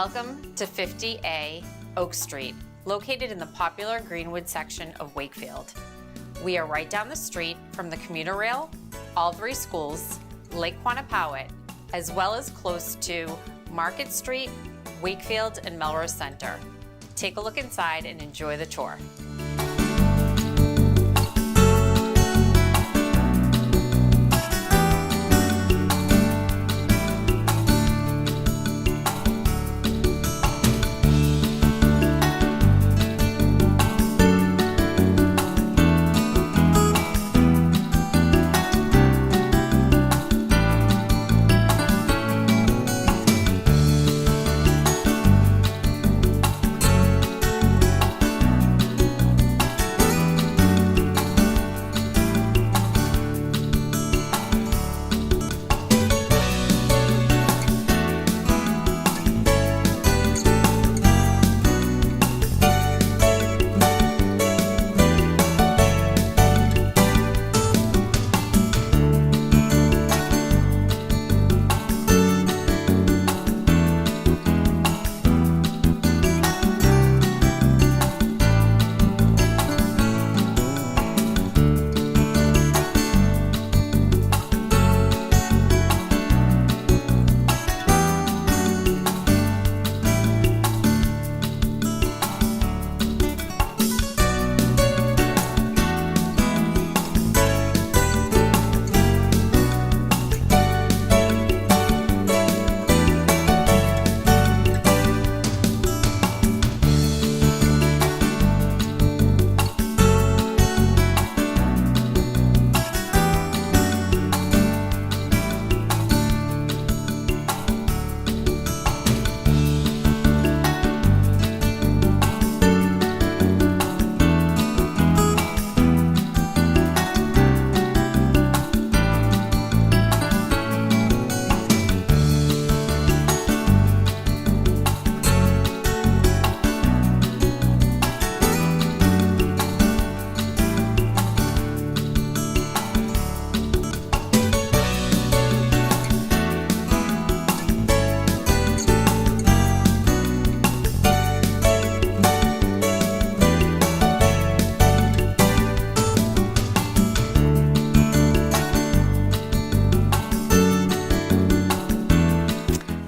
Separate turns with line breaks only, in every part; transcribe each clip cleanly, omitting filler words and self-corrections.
Welcome to 50A Oak Street, located in the popular Greenwood section of Wakefield. We are right down the street from the commuter rail, all three schools, Lake Quannapowitt, as well as close to Market Street, Wakefield, and Melrose Center. Take a look inside and enjoy the tour.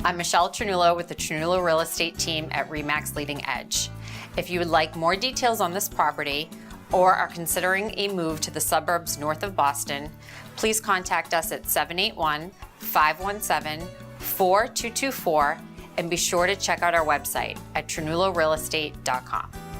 I'm Michelle Ternullo with the Ternullo Real Estate team at RE/MAX Leading Edge. If you would like more details on this property or are considering a move to the suburbs north of Boston, please contact us at 781-517-4224 and be sure to check out our website at ternullorealestate.com.